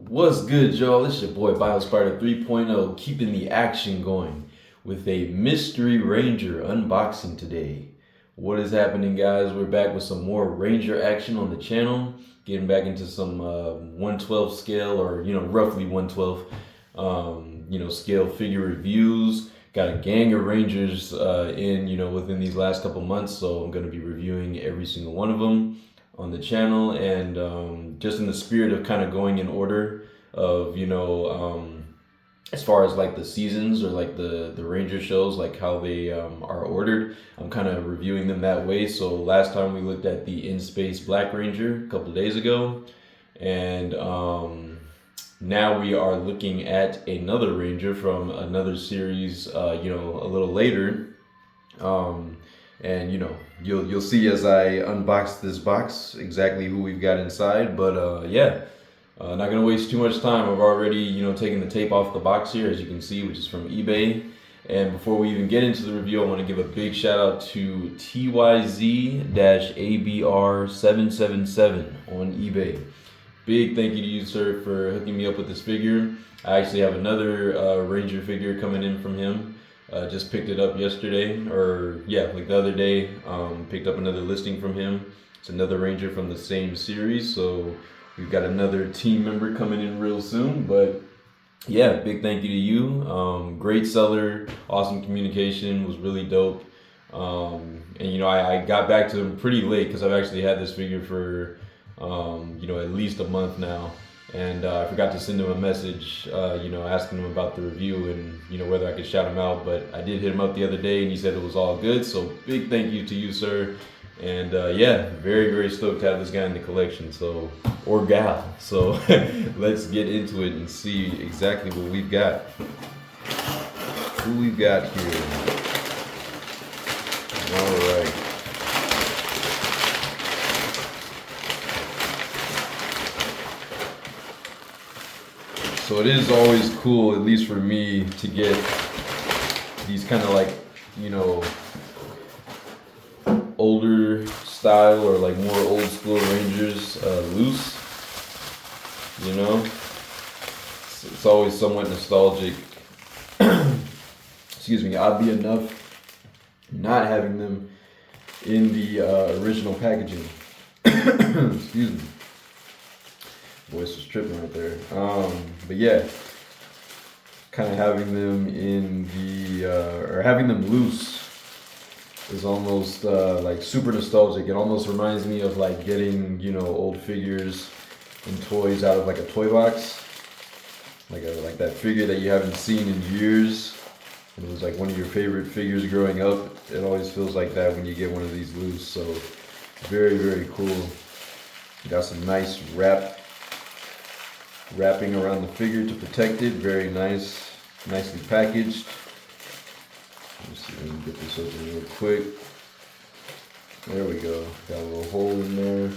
What's good, y'all? It's your boy BioSparta 3.0, keeping the action going with a Mystery Ranger unboxing today. What is happening, guys? We're back with some more Ranger action on the channel, getting back into some 112 scale, or roughly 112 scale figure reviews. Got a gang of Rangers within these last couple months, so I'm going to be reviewing every single one of them on the channel, and just in the spirit of kind of going in order of as far as like the seasons or like the Ranger shows, like how they are ordered, I'm kind of reviewing them that way. So last time we looked at the In Space Black Ranger a couple days ago, and now we are looking at another Ranger from another series a little later. And you'll see as I unbox this box exactly who we've got inside. But not gonna waste too much time. I've already taken the tape off the box here, as you can see, which is from eBay. And before we even get into the review, I want to give a big shout out to TYZ-ABR777 on eBay. Big thank you to you, sir, for hooking me up with this figure. I actually have another Ranger figure coming in from him. Just picked it up yesterday, like the other day. Picked up another listing from him. It's another Ranger from the same series, so we've got another team member coming in real soon. But yeah, big thank you to you. Great seller, awesome communication, was really dope. I got back to him pretty late because I've actually had this figure for at least a month now. And I forgot to send him a message, asking him about the review and, whether I could shout him out. But I did hit him up the other day and he said it was all good. So big thank you to you, sir. And very, very stoked to have this guy in the collection, or gal. So let's get into it and see exactly what we've got. Who we've got here. All right. So it is always cool, at least for me, to get these kind of like, older style or like more old school Rangers loose. It's always somewhat nostalgic. Excuse me, oddly enough, not having them in the original packaging. Excuse me. Voice was tripping right there. But yeah, kind of having them in the or having them loose is almost like super nostalgic. It almost reminds me of like getting old figures and toys out of like a toy box, like that figure that you haven't seen in years, and it was like one of your favorite figures growing up. It always feels like that when you get one of these loose. So very, very cool. Got some nice wrapping around the figure to protect it. Very nice, nicely packaged. Let's see if we can get this open real quick. There we go. Got a little hole in there.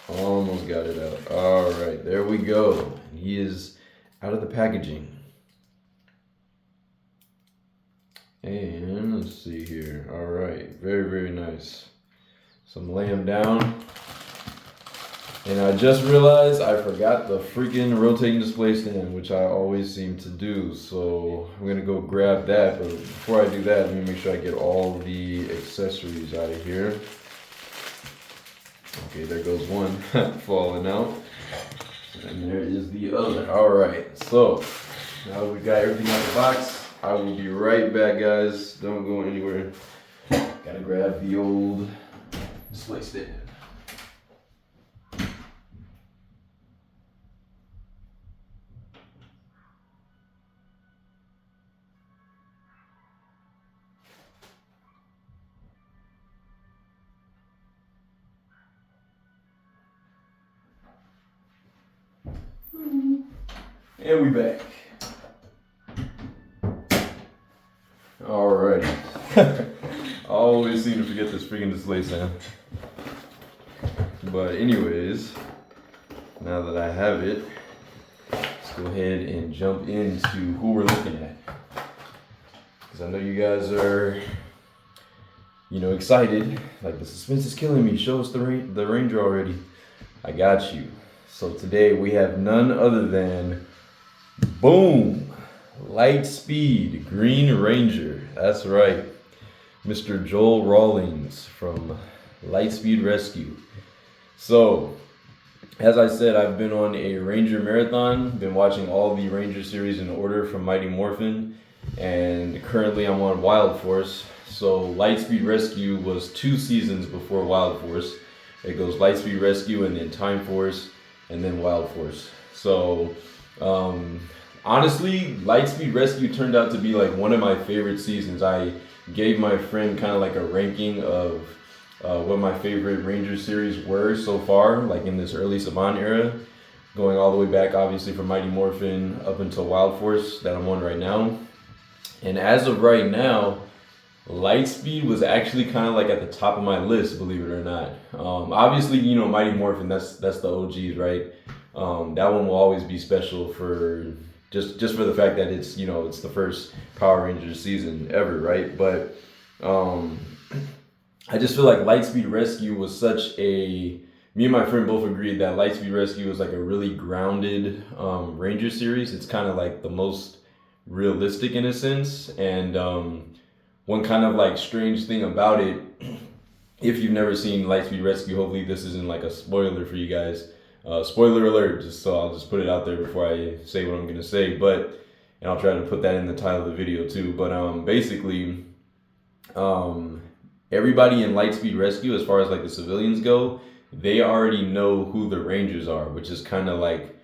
Almost got it out. All right, there we go. He is out of the packaging. And let's see here. All right, very, very nice. So I'm laying him down. And I just realized I forgot the freaking rotating display stand, which I always seem to do. So I'm gonna go grab that. But before I do that, let me make sure I get all the accessories out of here. Okay, there goes one falling out. And there is the other. All right, so now that we've got everything out of the box, I will be right back, guys. Don't go anywhere. Gotta grab the old display stand. And we back. Alrighty. I always seem to forget this freaking display stand. But anyways, now that I have it, let's go ahead and jump into who we're looking at. Because I know you guys are, excited. Like, the suspense is killing me. Show us the Ranger already. I got you. So today we have none other than, boom, Lightspeed Green Ranger. That's right, Mr. Joel Rawlings from Lightspeed Rescue. So, as I said, I've been on a Ranger marathon, been watching all the Ranger series in order from Mighty Morphin, and currently I'm on Wild Force. So Lightspeed Rescue was 2 seasons before Wild Force. It goes Lightspeed Rescue and then Time Force and then Wild Force. So honestly, Lightspeed Rescue turned out to be like one of my favorite seasons. I gave my friend kind of like a ranking of what my favorite Ranger series were so far, like in this early Saban era, going all the way back obviously from Mighty Morphin up until Wild Force that I'm on right now. And as of right now, Lightspeed was actually kind of like at the top of my list, believe it or not. Obviously, you know, Mighty Morphin, that's the OGs, right? That one will always be special for just for the fact that it's, you know, it's the first Power Rangers season ever, right? But I just feel like Lightspeed Rescue was such a, me and my friend both agreed that Lightspeed Rescue was like a really grounded Ranger series. It's kind of like the most realistic in a sense. And one kind of like strange thing about it, if you've never seen Lightspeed Rescue, hopefully this isn't like a spoiler for you guys. Spoiler alert, just so I'll just put it out there before I say what I'm gonna say. But, and I'll try to put that in the title of the video too. But basically, everybody in Lightspeed Rescue, as far as like the civilians go, they already know who the Rangers are, which is kind of like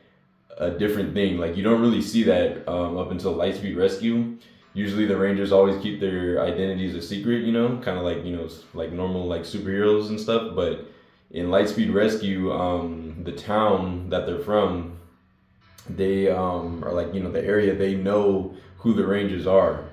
a different thing. Like you don't really see that up until Lightspeed Rescue. Usually the Rangers always keep their identities a secret, you know, kind of like, you know, like normal like superheroes and stuff. But in Lightspeed Rescue, the town that they're from, they are like, you know, the area, they know who the Rangers are.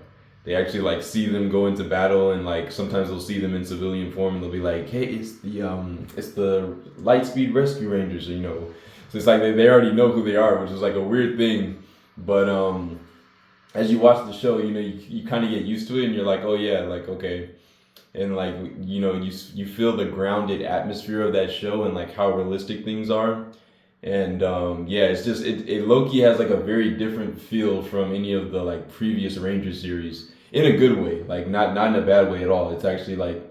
They actually like see them go into battle, and like sometimes they'll see them in civilian form and they'll be like, hey, it's the Lightspeed Rescue Rangers, you know. So it's like they already know who they are, which is like a weird thing. But as you watch the show, you know, you kind of get used to it and you're like, oh yeah, like okay. And like, you know, you feel the grounded atmosphere of that show and like how realistic things are. And yeah, it's just, it low-key has like a very different feel from any of the like previous Ranger series in a good way, like not in a bad way at all. It's actually like,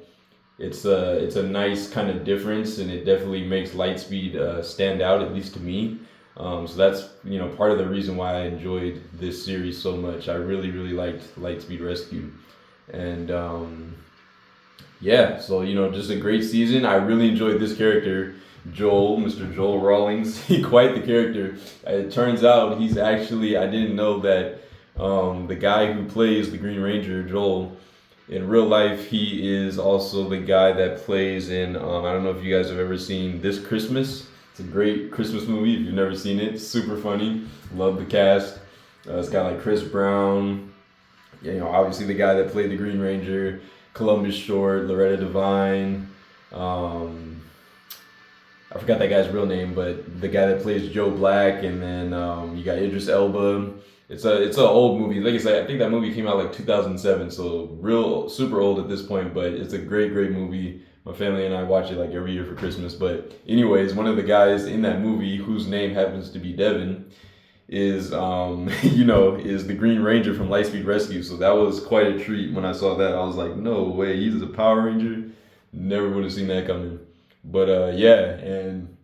it's a nice kind of difference, and it definitely makes Lightspeed stand out, at least to me. So that's, you know, part of the reason why I enjoyed this series so much. I really liked Lightspeed Rescue. And yeah, so, you know, just a great season. I really enjoyed this character, Joel, Mr. Joel Rawlings. He quite the character. It turns out he's actually, I didn't know that the guy who plays the Green Ranger, Joel, in real life, he is also the guy that plays in, I don't know if you guys have ever seen This Christmas. It's a great Christmas movie if you've never seen it. It's super funny. Love the cast. It's got like Chris Brown, you know, obviously the guy that played the Green Ranger, Columbus Short, Loretta Devine. I forgot that guy's real name, but the guy that plays Joe Black, and then you got Idris Elba. It's an old movie. Like I said, I think that movie came out like 2007, so real super old at this point. But it's a great movie. My family and I watch it like every year for Christmas. But anyways, one of the guys in that movie, whose name happens to be Devin, is you know, is the Green Ranger from Lightspeed Rescue. So that was quite a treat when I saw that. I was like, no way, he's a Power Ranger. Never would have seen that coming. But yeah, and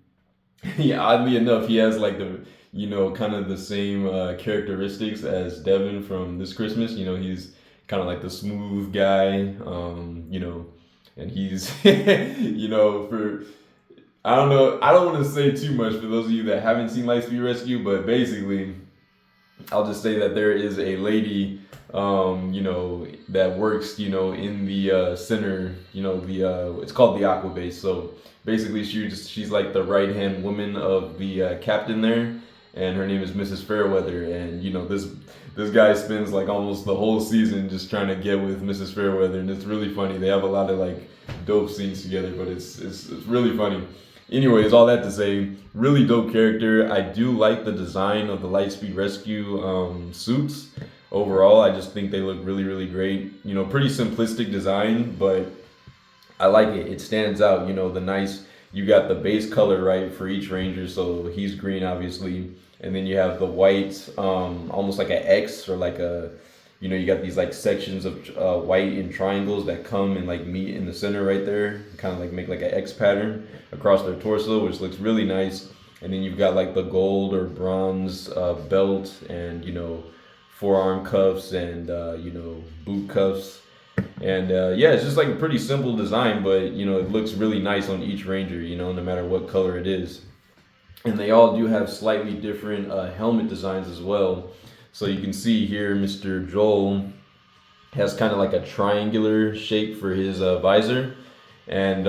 yeah, oddly enough, he has like the, you know, kind of the same characteristics as Devin from This Christmas. You know, he's kind of like the smooth guy, you know, and he's, you know, for, I don't know, I don't want to say too much for those of you that haven't seen Lightspeed Rescue, but basically, I'll just say that there is a lady, you know, that works, you know, in the center, you know, the it's called the Aqua Base. So basically, she's like the right hand woman of the captain there, and her name is Mrs. Fairweather. And you know, this guy spends like almost the whole season just trying to get with Mrs. Fairweather, and it's really funny. They have a lot of like dope scenes together, but it's really funny. Anyways, all that to say, really dope character. I do like the design of the Lightspeed Rescue suits. Overall, I just think they look really great. You know, pretty simplistic design, but I like it. It stands out, you know, the nice you got the base color, right, for each ranger. So he's green, obviously, and then you have the white, almost like an X or like a, you got these like sections of white in triangles that come and like meet in the center right there, kind of like make like an X pattern across their torso, which looks really nice. And then you've got like the gold or bronze belt and forearm cuffs and boot cuffs. And yeah, it's just like a pretty simple design, but it looks really nice on each ranger, no matter what color it is. And they all do have slightly different helmet designs as well. So you can see here, Mr. Joel has kind of like a triangular shape for his visor. And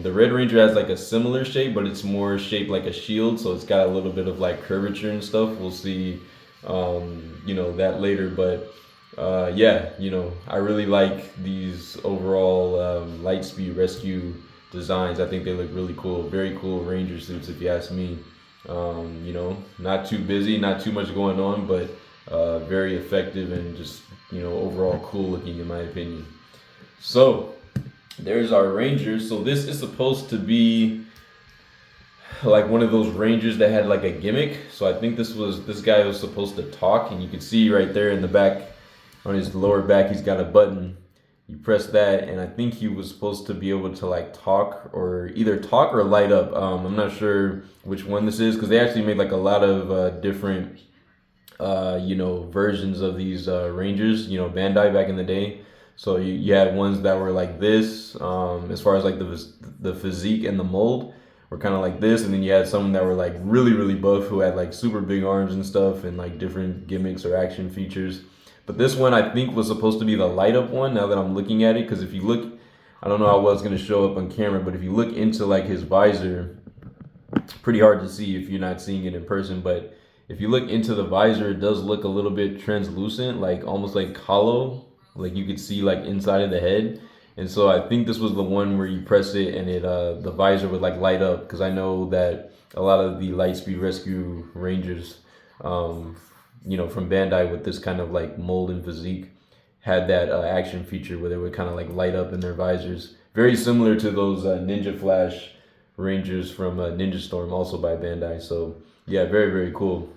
the Red Ranger has like a similar shape, but it's more shaped like a shield. So it's got a little bit of like curvature and stuff. We'll see, that later. But yeah, I really like these overall Lightspeed Rescue designs. I think they look really cool. Very cool Ranger suits, if you ask me. Not too busy, not too much going on, but very effective and just overall cool looking in my opinion. So there's our Rangers. So this is supposed to be like one of those Rangers that had like a gimmick. So I think this guy was supposed to talk, and you can see right there in the back on his lower back he's got a button. You press that, and I think he was supposed to be able to like talk or either talk or light up. I'm not sure which one this is because they actually made like a lot of different versions of these Rangers, Bandai back in the day. So you had ones that were like this, as far as like the physique and the mold were kind of like this, and then you had some that were like really, really buff who had like super big arms and stuff and like different gimmicks or action features. But this one I think was supposed to be the light up one now that I'm looking at it, because if you look, I don't know how well it's going to show up on camera, but if you look into like his visor, it's pretty hard to see if you're not seeing it in person, but if you look into the visor, it does look a little bit translucent, like almost like hollow, like you could see like inside of the head. And so I think this was the one where you press it and it the visor would like light up, because I know that a lot of the Lightspeed Rescue Rangers from Bandai with this kind of like mold and physique had that action feature where they would kind of like light up in their visors, very similar to those Ninja Flash Rangers from Ninja Storm, also by Bandai. So yeah, very, very cool.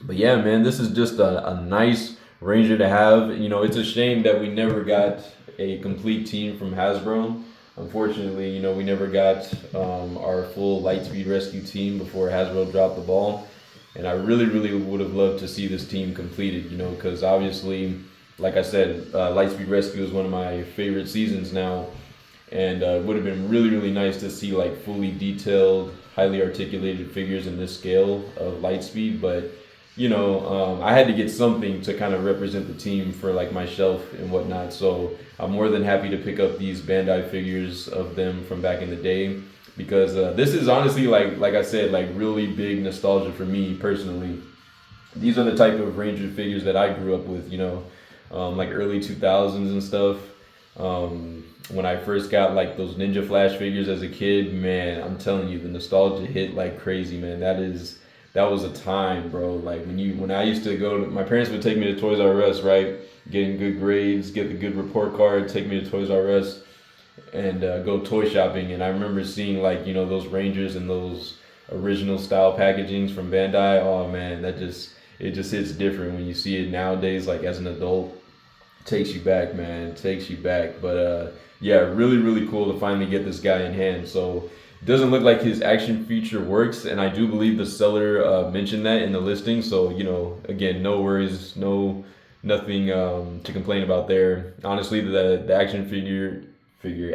But yeah, man, this is just a nice Ranger to have. It's a shame that we never got a complete team from Hasbro. Unfortunately, we never got our full Lightspeed Rescue team before Hasbro dropped the ball. And I really, really would have loved to see this team completed, because obviously, like I said, Lightspeed Rescue is one of my favorite seasons now. And it would have been really, really nice to see like fully detailed, highly articulated figures in this scale of Lightspeed. But, I had to get something to kind of represent the team for like my shelf and whatnot. So I'm more than happy to pick up these Bandai figures of them from back in the day, because this is honestly like I said, like really big nostalgia for me personally. These are the type of Ranger figures that I grew up with, like early 2000s and stuff. When I first got like those Ninja Flash figures as a kid, man, I'm telling you, the nostalgia hit like crazy, man. That was a time, bro. Like when I used to go to, my parents would take me to Toys R Us, right? Getting good grades, get the good report card, take me to Toys R Us and go toy shopping. And I remember seeing like, those Rangers and those original style packagings from Bandai. Oh man, it just hits different when you see it nowadays, like as an adult. Takes you back, man. It takes you back. But yeah, really, really cool to finally get this guy in hand. So it doesn't look like his action feature works, and I do believe the seller mentioned that in the listing. So again, no worries, nothing to complain about there. Honestly, the action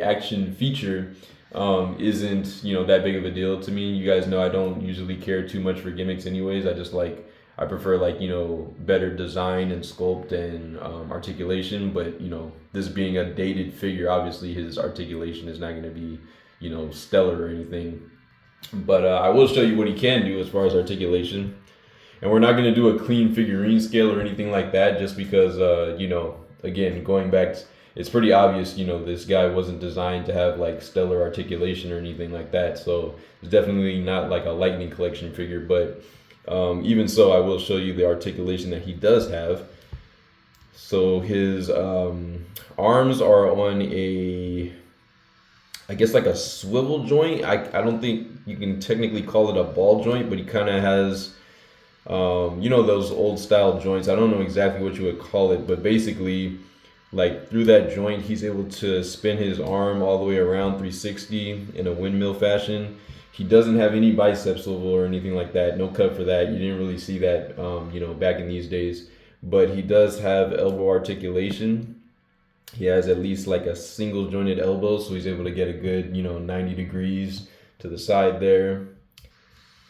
action feature isn't that big of a deal to me. You guys know I don't usually care too much for gimmicks anyways. I prefer better design and sculpt and articulation. But this being a dated figure, obviously his articulation is not going to be stellar or anything. But I will show you what he can do as far as articulation. And we're not going to do a clean figurine scale or anything like that, just because again, going back, it's pretty obvious this guy wasn't designed to have like stellar articulation or anything like that. So it's definitely not like a Lightning Collection figure. But even so, I will show you the articulation that he does have. So his arms are on a I guess like a swivel joint. I don't think you can technically call it a ball joint, but he kind of has, those old style joints. I don't know exactly what you would call it, but basically, like through that joint, he's able to spin his arm all the way around 360 in a windmill fashion. He doesn't have any bicep swivel or anything like that. No cut for that. You didn't really see that, back in these days. But he does have elbow articulation. He has at least like a single jointed elbow, so he's able to get a good, 90 degrees to the side there.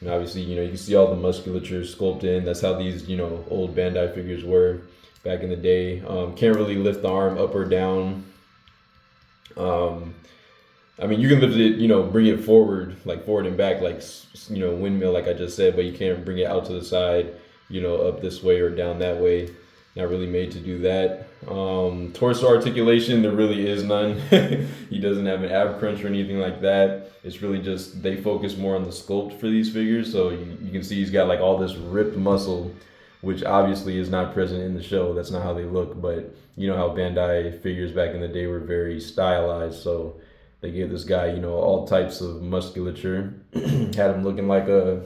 And obviously, you can see all the musculature sculpted in. That's how these, old Bandai figures were back in the day. Can't really lift the arm up or down. You can lift it, bring it forward, like forward and back, like, windmill, like I just said, but you can't bring it out to the side, up this way or down that way. Not really made to do that. Torso articulation, there really is none. He doesn't have an ab crunch or anything like that. It's really just, they focus more on the sculpt for these figures. So you can see he's got like all this ripped muscle, which obviously is not present in the show. That's not how they look. But you know how Bandai figures back in the day were very stylized. So they gave this guy, all types of musculature. Had him looking like a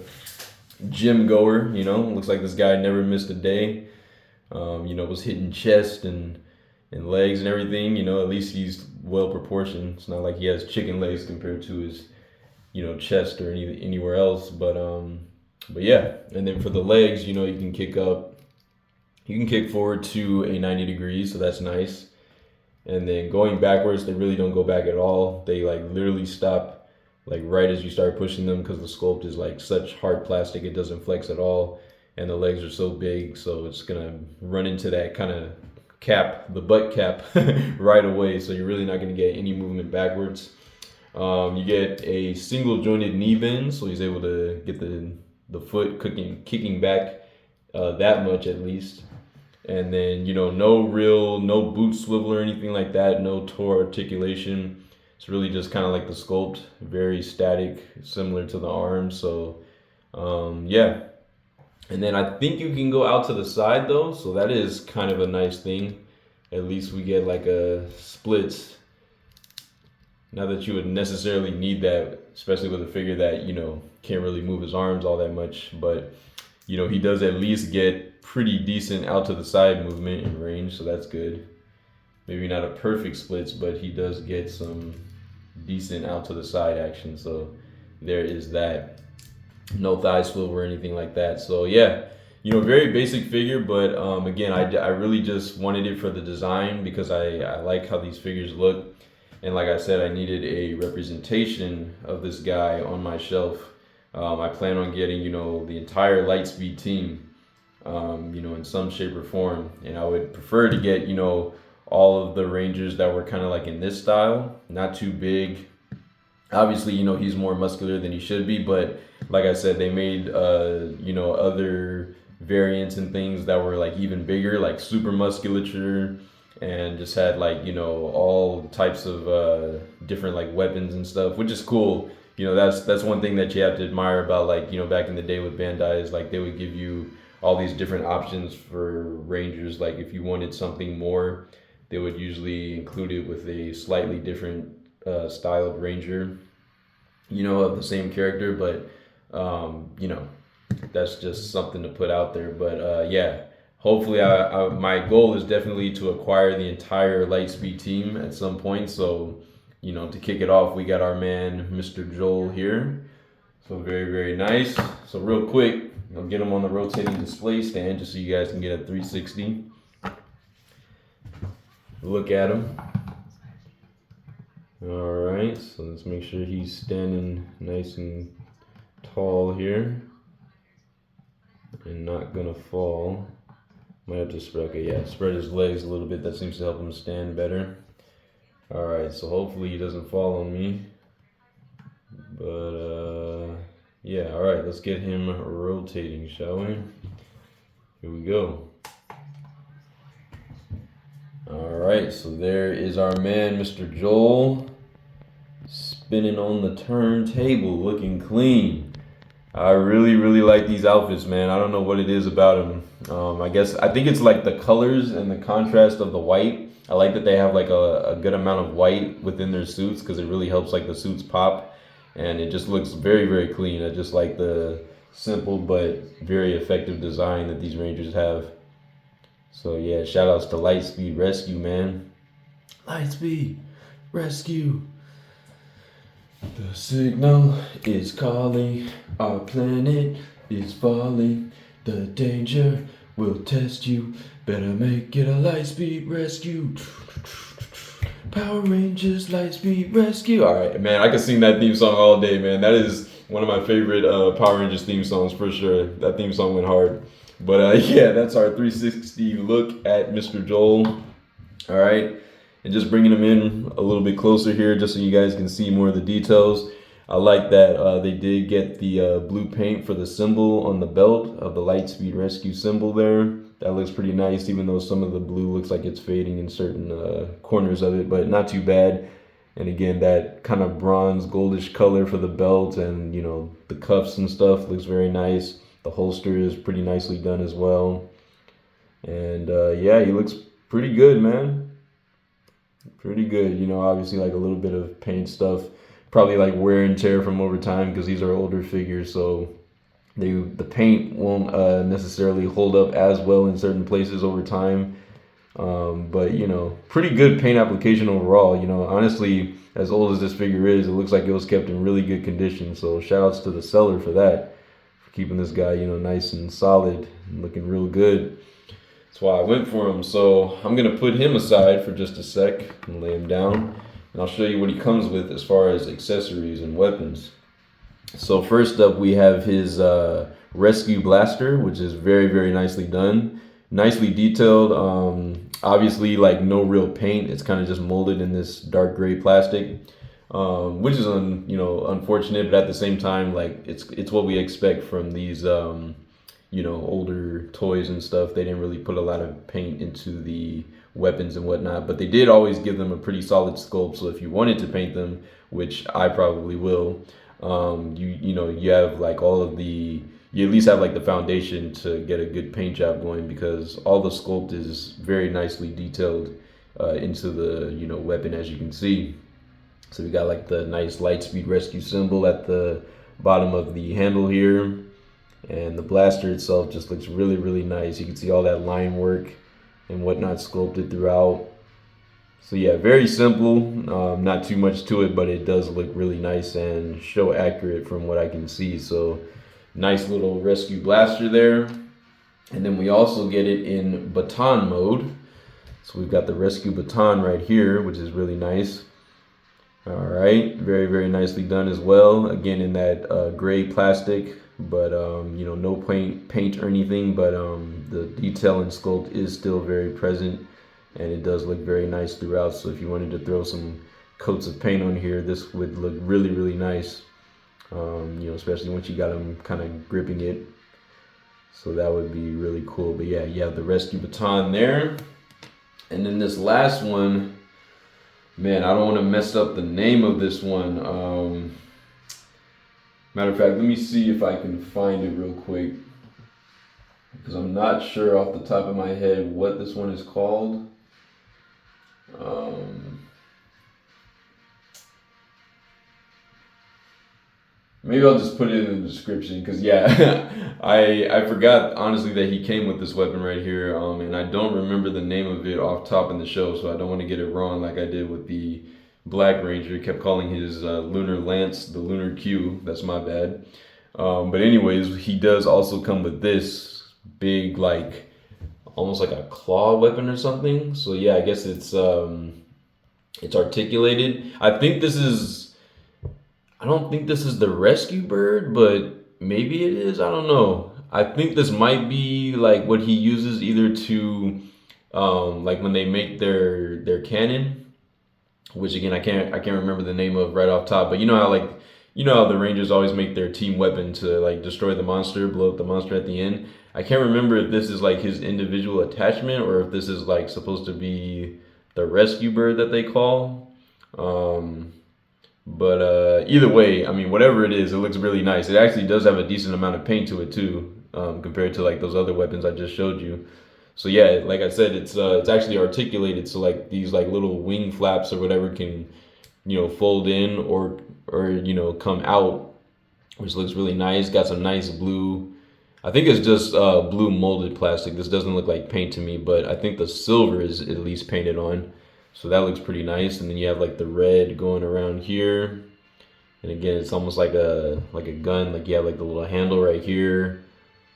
gym goer, looks like this guy never missed a day. Was hitting chest and legs and everything. At least he's well proportioned. It's not like he has chicken legs compared to his, chest or anywhere else. But yeah. And then for the legs, you can kick up. You can kick forward to a 90 degrees, so that's nice. And then going backwards, they really don't go back at all. They like literally stop like right as you start pushing them because the sculpt is like such hard plastic, it doesn't flex at all. And the legs are so big, so it's gonna run into that kind of cap, the butt cap, right away. So you're really not gonna get any movement backwards. You get a single jointed knee bend, so he's able to get the foot kicking back that much at least. And then no boot swivel or anything like that, no toe articulation. It's really just kind of like the sculpt, very static, similar to the arm. So yeah. And then I think you can go out to the side though, so that is kind of a nice thing. At least we get like a splits. Not that you would necessarily need that, especially with a figure that, can't really move his arms all that much. But, he does at least get pretty decent out to the side movement and range, so that's good. Maybe not a perfect splits, but he does get some decent out to the side action, so there is that. No thigh swivel or anything like that. So yeah, very basic figure, but again, I really just wanted it for the design because I like how these figures look. And like I said, I needed a representation of this guy on my shelf. I plan on getting, the entire Lightspeed team, in some shape or form. And I would prefer to get, all of the Rangers that were kind of like in this style, not too big. Obviously, he's more muscular than he should be, but like I said, they made, other variants and things that were like even bigger, like super musculature, and just had like, all types of different like weapons and stuff, which is cool. That's one thing that you have to admire about like, back in the day with Bandai is like they would give you all these different options for Rangers. Like if you wanted something more, they would usually include it with a slightly different style of Ranger, of the same character, but that's just something to put out there. But yeah, hopefully my goal is definitely to acquire the entire Lightspeed team at some point. So to kick it off, we got our man Mr. Joel here, so very, very nice. So real quick, I'll get him on the rotating display stand just so you guys can get a 360 look at him. All right, so let's make sure he's standing nice and tall here and not gonna fall. Might have to spread his legs a little bit. That seems to help him stand better. All right, so hopefully he doesn't fall on me. But yeah, all right, let's get him rotating, shall we? Here we go. All right, so there is our man, Mr. Joel, spinning on the turntable, looking clean. I really, really like these outfits, man. I don't know what it is about them. I think it's like the colors and the contrast of the white I like that they have like a good amount of white within their suits because it really helps like the suits pop, and it just looks very, very clean. I just like the simple but very effective design that these Rangers have. So yeah, shout outs to Lightspeed Rescue, man. Lightspeed Rescue. The signal is calling, our planet is falling. The danger will test you. Better make it a Lightspeed Rescue. Power Rangers Lightspeed Rescue. All right, man, I can sing that theme song all day, man. That is one of my favorite Power Rangers theme songs for sure. That theme song went hard. But yeah, that's our 360 look at Mr. Joel. All right, and just bringing him in a little bit closer here just so you guys can see more of the details. I like that they did get the blue paint for the symbol on the belt of the Lightspeed Rescue symbol there. That looks pretty nice, even though some of the blue looks like it's fading in certain corners of it, but not too bad. And again, that kind of bronze goldish color for the belt and, you know, the cuffs and stuff looks very nice. The holster is pretty nicely done as well. And yeah, he looks pretty good, man. Pretty good. You know, obviously like a little bit of paint stuff. Probably like wear and tear from over time because these are older figures, so the paint won't necessarily hold up as well in certain places over time. But you know, pretty good paint application overall. You know, honestly, as old as this figure is, it looks like it was kept in really good condition. So shout outs to the seller for that, for keeping this guy, you know, nice and solid and looking real good. That's why I went for him. So I'm gonna put him aside for just a sec and lay him down. And I'll show you what he comes with as far as accessories and weapons. So first up, we have his Rescue Blaster, which is very, very nicely done. Nicely detailed. Obviously, like no real paint. It's kind of just molded in this dark gray plastic, which is unfortunate, but at the same time, like it's what we expect from these older toys and stuff. They didn't really put a lot of paint into the weapons and whatnot, but they did always give them a pretty solid sculpt. So if you wanted to paint them, which I probably will, you have like you at least have like the foundation to get a good paint job going, because all the sculpt is very nicely detailed into the weapon, as you can see. So we got like the nice Lightspeed Rescue symbol at the bottom of the handle here, and the blaster itself just looks really, really nice. You can see all that line work and whatnot sculpted throughout. So yeah, very simple, not too much to it, but it does look really nice and show accurate from what I can see. So nice little Rescue Blaster there. And then we also get it in baton mode. So we've got the Rescue Baton right here, which is really nice. All right, very, very nicely done as well. Again, in that gray plastic, but no paint or anything, but the detail and sculpt is still very present, and it does look very nice throughout. So if you wanted to throw some coats of paint on here, this would look really, really nice, especially once you got them kind of gripping it. So that would be really cool. But yeah, you have the Rescue Baton there. And then this last one, man, I don't want to mess up the name of this one. Matter of fact, let me see if I can find it real quick, because I'm not sure off the top of my head what this one is called. Maybe I'll just put it in the description, because yeah, I forgot honestly that he came with this weapon right here, and I don't remember the name of it off top in the show, so I don't want to get it wrong like I did with the Black Ranger. Kept calling his Lunar Lance the Lunar Q. That's my bad. But anyways, he does also come with this big, like almost like a claw weapon or something. So yeah, I guess it's articulated. I don't think this is the Rescue Bird, but maybe it is. I don't know. I think this might be like what he uses either to like when they make their cannon, which again I can't remember the name of right off top, but you know how the Rangers always make their team weapon to like destroy the monster, blow up the monster at the end. I can't remember if this is like his individual attachment or if this is like supposed to be the Rescue Bird that they call. But either way, I mean, whatever it is, it looks really nice. It actually does have a decent amount of paint to it too, compared to like those other weapons I just showed you. So yeah, like I said, it's actually articulated, so like these like little wing flaps or whatever can, fold in or come out, which looks really nice. Got some nice blue. I think it's just blue molded plastic. This doesn't look like paint to me, but I think the silver is at least painted on. So that looks pretty nice. And then you have like the red going around here. And again, it's almost like a gun. Like you have like the little handle right here,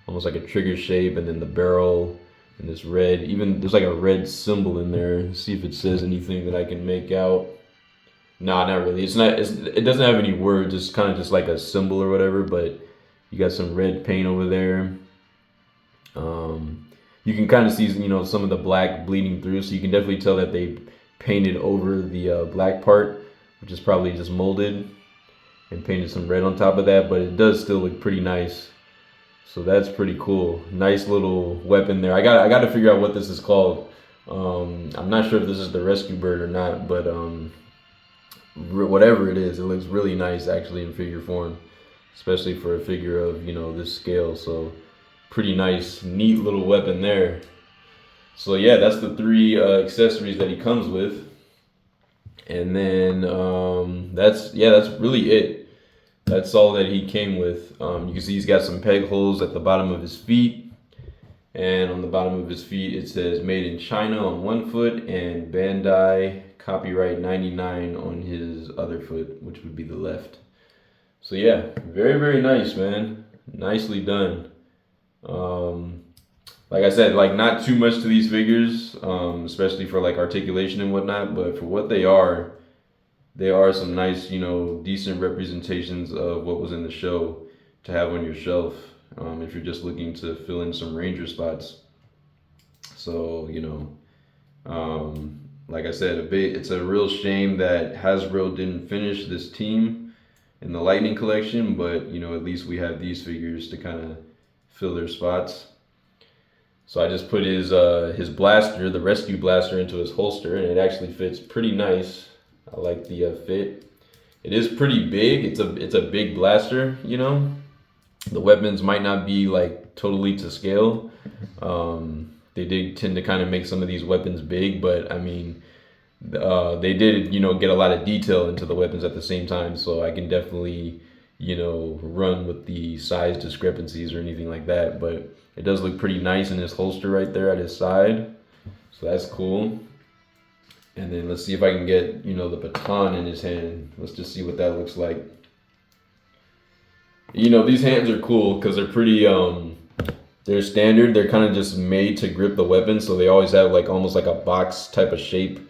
almost like a trigger shape, and then the barrel and this red. Even there's like a red symbol in there. Let's see if it says anything that I can make out. Nah, not really. It doesn't have any words. It's kind of just like a symbol or whatever. But you got some red paint over there. You can kind of see, some of the black bleeding through, so you can definitely tell that they painted over the black part, which is probably just molded, and painted some red on top of that. But it does still look pretty nice. So that's pretty cool. Nice little weapon there. I got to figure out what this is called. I'm not sure if this is the rescue bird or not, but whatever it is, it looks really nice actually in figure form, especially for a figure of this scale. So pretty nice, neat little weapon there. So yeah, that's the three accessories that he comes with, and then that's really it. That's all that he came with. You can see he's got some peg holes at the bottom of his feet, and on the bottom of his feet it says "Made in China" on one foot and Bandai copyright 99 on his other foot, which would be the left. So yeah, very, very nice, man. Nicely done. Like I said, like not too much to these figures, especially for like articulation and whatnot, but for what they are some nice, decent representations of what was in the show to have on your shelf, if you're just looking to fill in some Ranger spots. So, like I said, it's a real shame that Hasbro didn't finish this team in the Lightning collection, but at least we have these figures to kind of fill their spots. So I just put his blaster, the rescue blaster, into his holster, and it actually fits pretty nice. I like the fit. It is pretty big. It's a big blaster. The weapons might not be like totally to scale. They did tend to kind of make some of these weapons big, but I mean, they did get a lot of detail into the weapons at the same time. So I can definitely run with the size discrepancies or anything like that. But it does look pretty nice in his holster right there at his side. So that's cool. And then let's see if I can get, the baton in his hand. Let's just see what that looks like. These hands are cool because they're pretty, they're standard. They're kind of just made to grip the weapon. So they always have like almost like a box type of shape,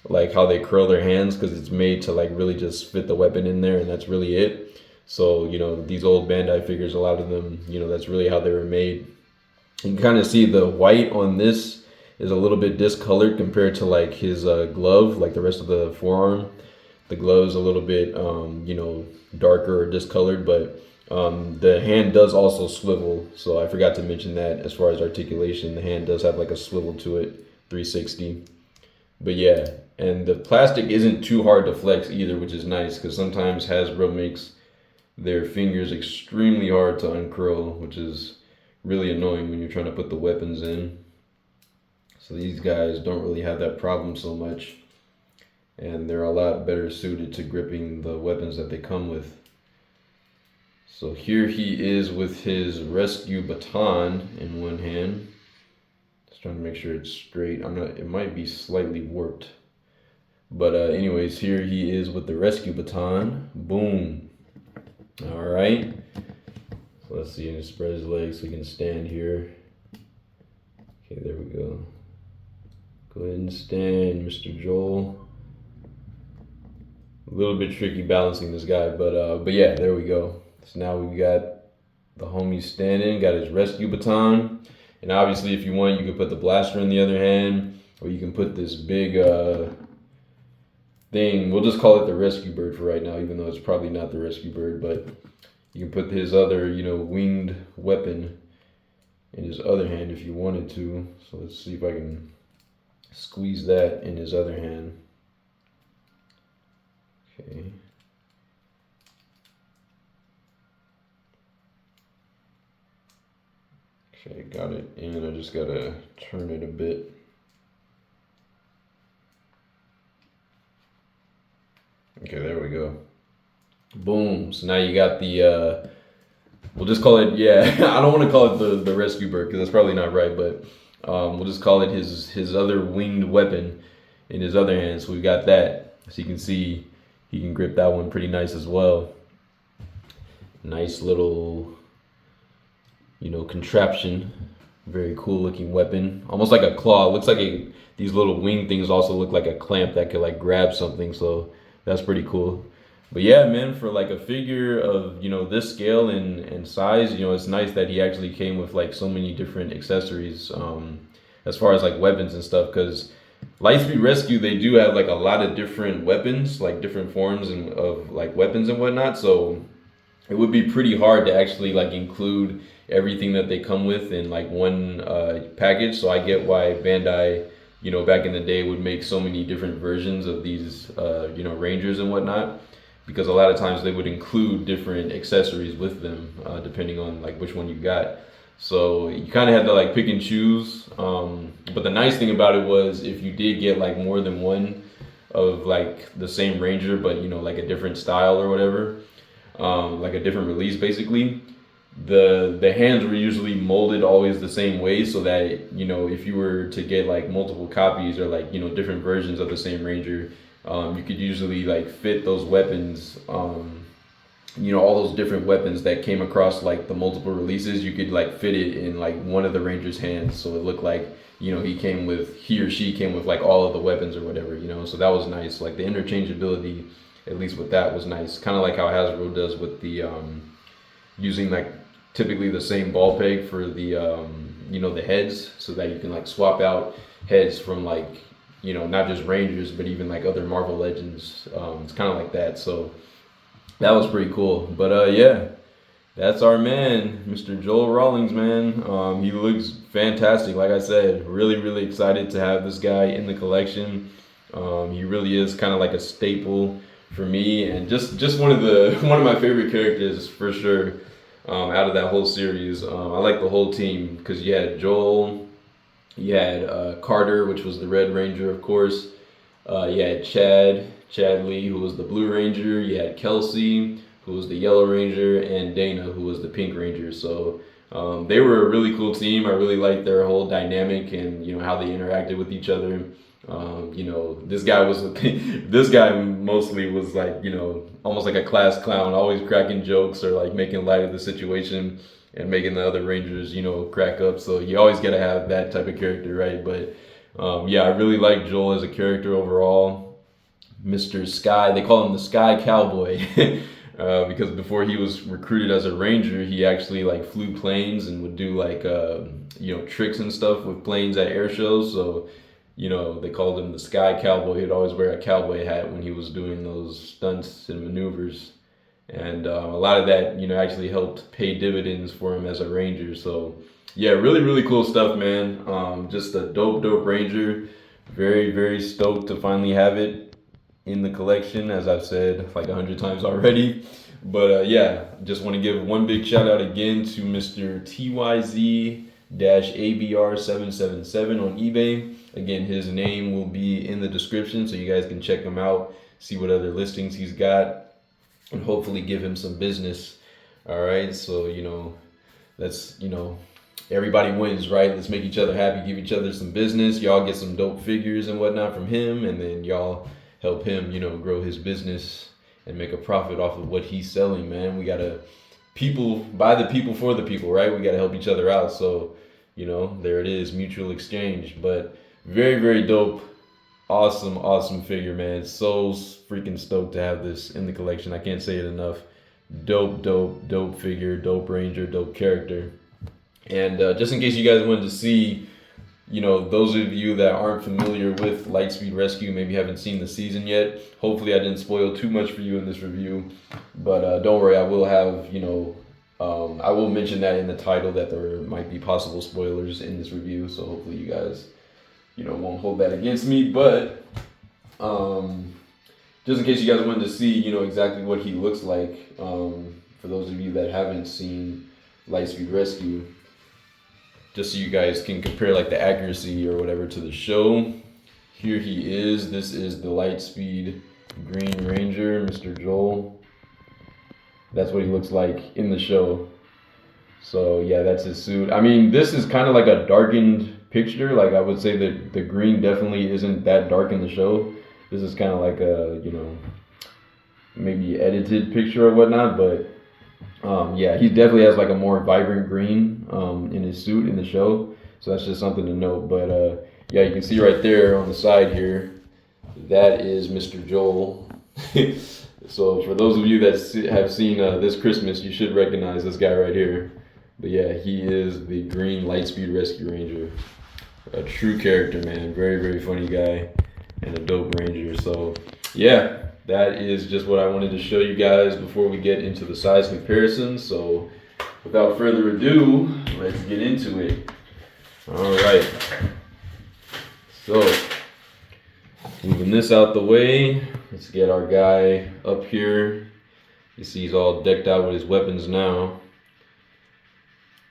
like how they curl their hands, because it's made to like really just fit the weapon in there, and that's really it. So, these old Bandai figures, a lot of them, that's really how they were made. You can kind of see the white on this is a little bit discolored compared to like his glove, like the rest of the forearm. The glove's a little bit, darker or discolored, but the hand does also swivel. So I forgot to mention that as far as articulation, the hand does have like a swivel to it, 360. But yeah, and the plastic isn't too hard to flex either, which is nice because sometimes Hasbro makes their fingers extremely hard to uncurl, which is really annoying when you're trying to put the weapons in. So these guys don't really have that problem so much, and they're a lot better suited to gripping the weapons that they come with. So here he is with his rescue baton in one hand. Just trying to make sure it's straight. It might be slightly warped. But anyways, here he is with the rescue baton. Boom. All right. So let's see, and spread his legs so he can stand here. Okay, there we go. Go ahead and stand, Mr. Joel. A little bit tricky balancing this guy, but yeah, there we go. So now we got the homie standing, got his rescue baton, and obviously, if you want, you can put the blaster in the other hand, or you can put this big thing. We'll just call it the rescue bird for right now, even though it's probably not the rescue bird, but you can put his other, winged weapon in his other hand if you wanted to. So let's see if I can squeeze that in his other hand. Okay. Okay, got it in. I just gotta turn it a bit. Okay, there we go. Boom. So now you got the we'll just call it, yeah, I don't want to call it the rescue bird because that's probably not right, but we'll just call it his other winged weapon in his other hand. So we got that. So you can see he can grip that one pretty nice as well. Nice little, contraption. Very cool looking weapon. Almost like a claw. It looks like these little wing things also look like a clamp that could like grab something. So that's pretty cool. But yeah, man, for like a figure of, this scale and size, it's nice that he actually came with like so many different accessories, as far as like weapons and stuff. Because Lightspeed Rescue, they do have like a lot of different weapons, like different forms of like weapons and whatnot. So it would be pretty hard to actually like include everything that they come with in like one package. So I get why Bandai, back in the day would make so many different versions of these, Rangers and whatnot, because a lot of times they would include different accessories with them, depending on like which one you got. So you kind of had to like pick and choose. But the nice thing about it was if you did get like more than one of like the same Ranger, but like a different style or whatever, like a different release basically, the hands were usually molded always the same way, so that if you were to get like multiple copies or like different versions of the same Ranger, you could usually like fit those weapons, all those different weapons that came across like the multiple releases, you could like fit it in like one of the Ranger's hands, so it looked like he or she came with like all of the weapons or whatever, so that was nice. Like the interchangeability, at least with that, was nice, kind of like how Hasbro does with the using like typically the same ball peg for the the heads, so that you can like swap out heads from like not just Rangers but even like other Marvel Legends. It's kind of like that, so that was pretty cool. But yeah, that's our man, Mr. Joel Rawlings, man. He looks fantastic. Like I said, really, really excited to have this guy in the collection. He really is kind of like a staple for me, and just one of my favorite characters for sure. Out of that whole series, I like the whole team because you had Joel, you had Carter, which was the Red Ranger, of course. You had Chad Lee, who was the Blue Ranger. You had Kelsey, who was the Yellow Ranger, and Dana, who was the Pink Ranger. So they were a really cool team. I really liked their whole dynamic and how they interacted with each other. This guy mostly was like almost like a class clown, always cracking jokes or like making light of the situation and making the other Rangers crack up. So you always gotta have that type of character, right? But yeah, I really like Joel as a character overall. Mr. Sky, they call him the Sky Cowboy. Because before he was recruited as a Ranger, he actually like flew planes and would do like tricks and stuff with planes at air shows. So they called him the Sky Cowboy. He'd always wear a cowboy hat when he was doing those stunts and maneuvers, and a lot of that actually helped pay dividends for him as a Ranger. So yeah, really, really cool stuff, man. Just a dope Ranger. Very, very stoked to finally have it in the collection, as I've said like 100 times already. But yeah, just want to give one big shout out again to Mr. TYZ-ABR777 on eBay. Again, his name will be in the description, so you guys can check him out, see what other listings he's got, and hopefully give him some business. All right, so that's everybody wins, right? Let's make each other happy, give each other some business. Y'all get some dope figures and whatnot from him, and then y'all help him, grow his business and make a profit off of what he's selling, man. We gotta by the people for the people, right? We gotta help each other out. So, there it is, mutual exchange. But very, very dope. Awesome figure, man. So freaking stoked to have this in the collection. I can't say it enough. Dope figure, dope Ranger, dope character. And just in case you guys wanted to see, those of you that aren't familiar with Lightspeed Rescue, maybe haven't seen the season yet. Hopefully I didn't spoil too much for you in this review. But don't worry, I will have, I will mention that in the title that there might be possible spoilers in this review. So hopefully you guys won't hold that against me. But just in case you guys wanted to see exactly what he looks like, for those of you that haven't seen Lightspeed Rescue, just so you guys can compare like the accuracy or whatever to the show. Here he is. This is the Lightspeed Green Ranger, Mr. Joel. That's what he looks like in the show. So yeah, that's his suit. I mean, this is kind of like a darkened picture. Like I would say that the green definitely isn't that dark in the show. This is kind of like a, you know, maybe edited picture or whatnot. But yeah, he definitely has like a more vibrant green in his suit in the show. So that's just something to note. But yeah, you can see right there on the side here, that is Mr. Joel. So for those of you that have seen This Christmas, you should recognize this guy right here. But yeah, he is the Green Lightspeed Rescue Ranger. A true character, man. Very, very funny guy and a dope ranger. So yeah, that is just what I wanted to show you guys before we get into the size comparison. So without further ado, let's get into it. All right. So moving this out the way, let's get our guy up here. You see he's all decked out with his weapons now.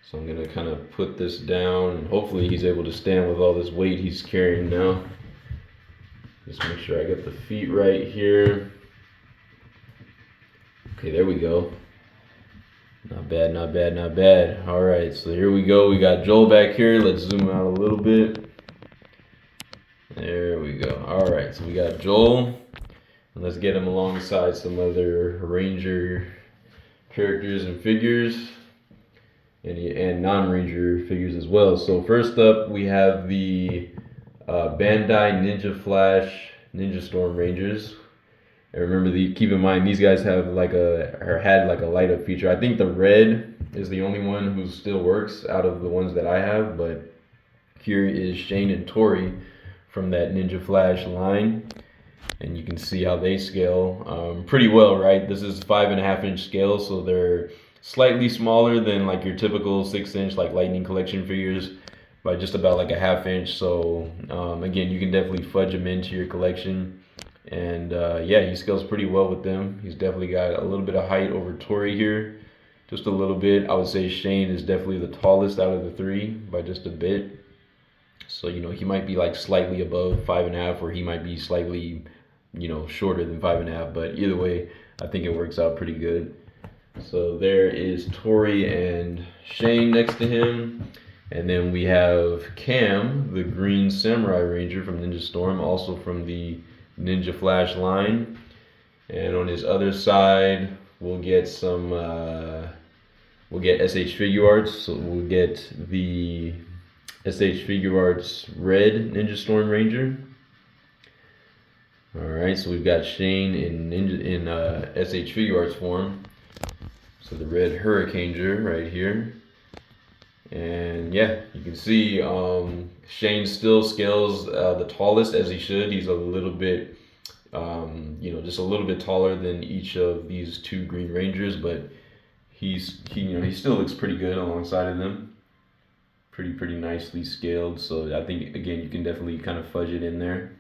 So I'm gonna kind of put this down and hopefully he's able to stand with all this weight he's carrying now. Just make sure I get the feet right here. Okay, there we go. Not bad, not bad, not bad. All right, so here we go. We got Joel back here. Let's zoom out a little bit. There we go. All right, so we got Joel. And let's get him alongside some other Ranger characters and figures. And non-Ranger figures as well. So first up, we have the Bandai Ninja Flash Ninja Storm Rangers. And remember, keep in mind these guys have had like a light up feature. I think the red is the only one who still works out of the ones that I have. But here is Shane and Tori from that Ninja Flash line, and you can see how they scale pretty well, right? This is 5.5 inch scale, so they're slightly smaller than like your typical 6 inch like Lightning Collection figures by just about like a 1/2 inch. So again, you can definitely fudge him into your collection, and yeah, he scales pretty well with them. He's definitely got a little bit of height over Tori here, just a little bit. I would say Shane is definitely the tallest out of the three by just a bit. So, you know, he might be like slightly above 5.5, or he might be slightly, you know, shorter than 5.5. But either way, I think it works out pretty good. So there is Tori and Shane next to him. And then we have Cam, the Green Samurai Ranger from Ninja Storm, also from the Ninja Flash line. And on his other side, we'll get some, we'll get SH Figuarts. So we'll get the SH Figuarts Red Ninja Storm Ranger. All right, so we've got Shane in SH Figuarts form. So the red Hurricaneer right here. And yeah, you can see Shane still scales the tallest as he should. He's a little bit, you know, just a little bit taller than each of these two Green Rangers, but he still looks pretty good alongside of them. Pretty nicely scaled. So I think again you can definitely kind of fudge it in there.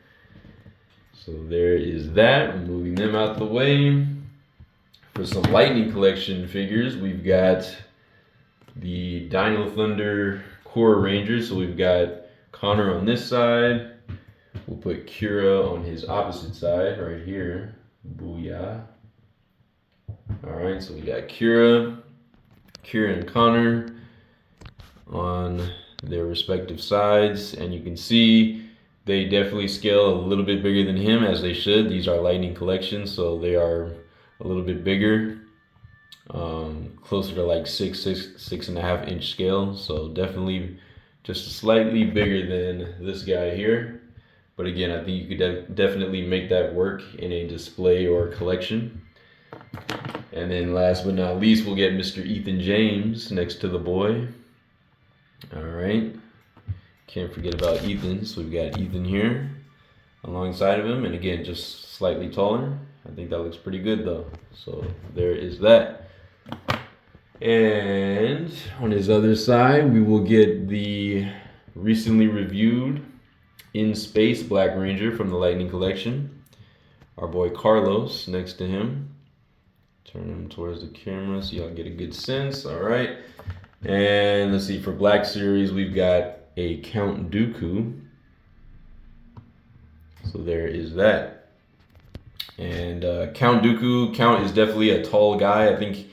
So there is that. Moving them out the way. For some Lightning Collection figures, we've got the Dino Thunder Core Rangers. So we've got Connor on this side. We'll put Kira on his opposite side right here. Booyah. Alright, so we got Kira and Connor on their respective sides. And you can see they definitely scale a little bit bigger than him, as they should. These are Lightning Collections, so they are a little bit bigger. Closer to like 6.5 inch scale, so definitely just slightly bigger than this guy here. But again, I think you could definitely make that work in a display or collection. And then last but not least, we'll get Mr. Ethan James next to the boy. All right, can't forget about Ethan. So we've got Ethan here alongside of him, and again, just slightly taller. I think that looks pretty good though. So there is that. And on his other side, we will get the recently reviewed In Space Black Ranger from the Lightning Collection. Our boy Carlos next to him. Turn him towards the camera so y'all get a good sense. All right. And let's see, for Black Series, we've got a Count Dooku. So there is that. And Count Dooku, Count is definitely a tall guy. I think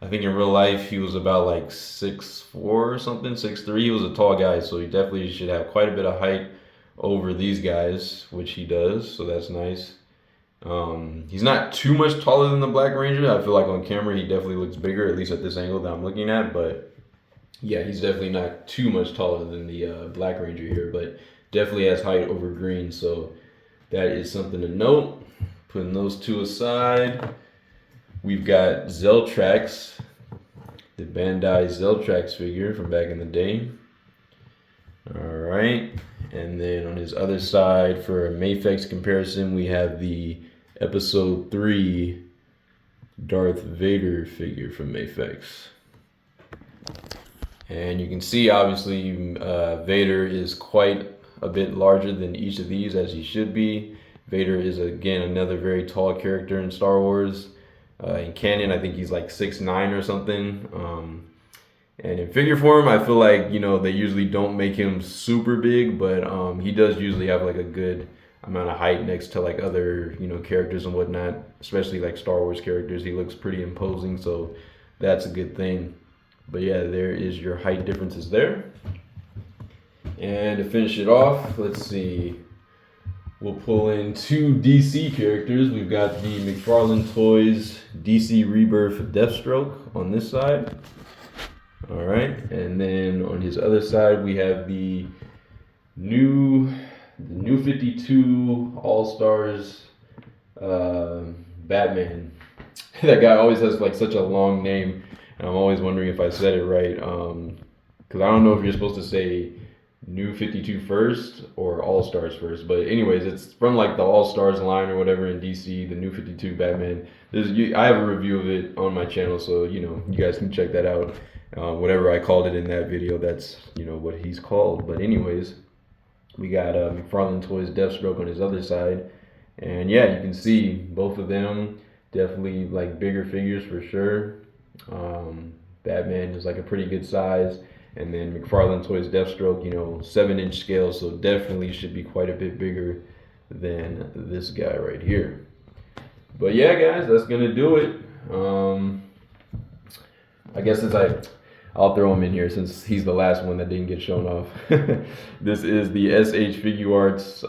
in real life he was about like 6'4" or something, 6'3". He was a tall guy, so he definitely should have quite a bit of height over these guys, which he does. So that's nice. He's not too much taller than the Black Ranger. I feel like on camera he definitely looks bigger, at least at this angle that I'm looking at. But yeah, he's definitely not too much taller than the Black Ranger here, but definitely has height over Green. So that is something to note. Putting those two aside, we've got Zeltrax, the Bandai Zeltrax figure from back in the day. All right. And then on his other side, for a Mafex comparison, we have the Episode 3 Darth Vader figure from Mafex. And you can see, obviously, Vader is quite a bit larger than each of these, as he should be. Vader is, again, another very tall character in Star Wars. In canon, I think he's like 6'9" or something. And in figure form, I feel like, they usually don't make him super big, but he does usually have like a good amount of height next to like other, characters and whatnot, especially like Star Wars characters. He looks pretty imposing, so that's a good thing. But yeah, there is your height differences there. And to finish it off, let's see. We'll pull in two DC characters. We've got the McFarlane Toys DC Rebirth Deathstroke on this side. All right, and then on his other side, we have the new 52 All-Stars Batman. That guy always has like such a long name, and I'm always wondering if I said it right. Because I don't know if you're supposed to say New 52 first or All-Stars first, but anyways, it's from like the All-Stars line or whatever in DC, the New 52 Batman. I have a review of it on my channel, so you guys can check that out. Whatever I called it in that video, that's what he's called. But anyways, we got McFarlane Toys Deathstroke on his other side, and yeah, you can see both of them definitely like bigger figures for sure. Batman is like a pretty good size. And then McFarlane Toys Deathstroke, 7-inch scale, so definitely should be quite a bit bigger than this guy right here. But yeah, guys, that's gonna do it. I guess I'll throw him in here since he's the last one that didn't get shown off. This is the SH Figuarts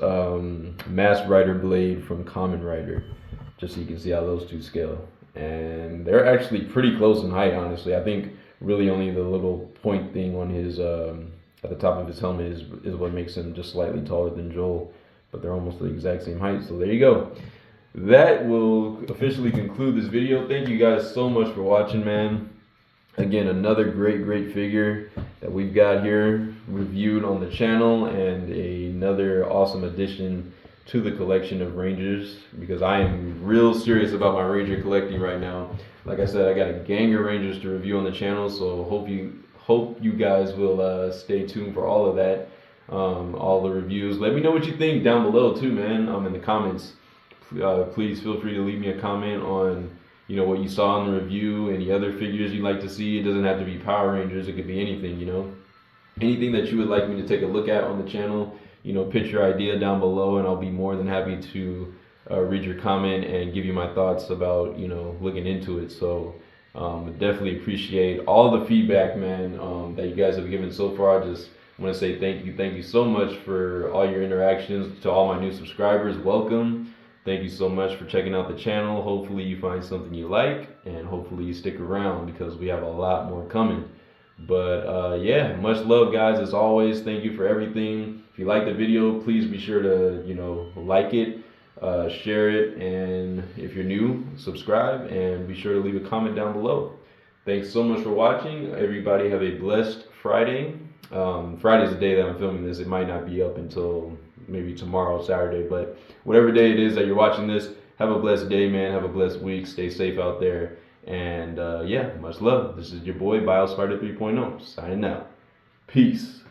Masked Rider Blade from Kamen Rider, just so you can see how those two scale. And they're actually pretty close in height, honestly. I think really only the little point thing on his at the top of his helmet is what makes him just slightly taller than Joel, but they're almost the exact same height. So there you go. That will officially conclude this video. Thank you guys so much for watching, man. Again, another great figure that we've got here reviewed on the channel, and another awesome addition to the collection of Rangers, because I am real serious about my Ranger collecting right now. Like I said, I got a gang of Rangers to review on the channel, so hope you guys will stay tuned for all of that, all the reviews. Let me know what you think down below too, man. In the comments. Please feel free to leave me a comment on what you saw in the review, any other figures you'd like to see. It doesn't have to be Power Rangers, it could be anything, anything that you would like me to take a look at on the channel. Pitch your idea down below, and I'll be more than happy to read your comment and give you my thoughts about looking into it. So definitely appreciate all the feedback, man, that you guys have given so far. I just want to say thank you so much for all your interactions. To all my new subscribers, welcome. Thank you so much for checking out the channel. Hopefully you find something you like, and hopefully you stick around, because we have a lot more coming. But yeah, much love, guys, as always. Thank you for everything. If you like the video, please be sure to like it, share it, and if you're new, subscribe, and be sure to leave a comment down below. Thanks so much for watching. Everybody have a blessed Friday. Friday's the day that I'm filming this. It might not be up until maybe tomorrow, Saturday, but whatever day it is that you're watching this, have a blessed day, man. Have a blessed week. Stay safe out there. And yeah, much love. This is your boy, BioSpider 3.0, signing out. Peace.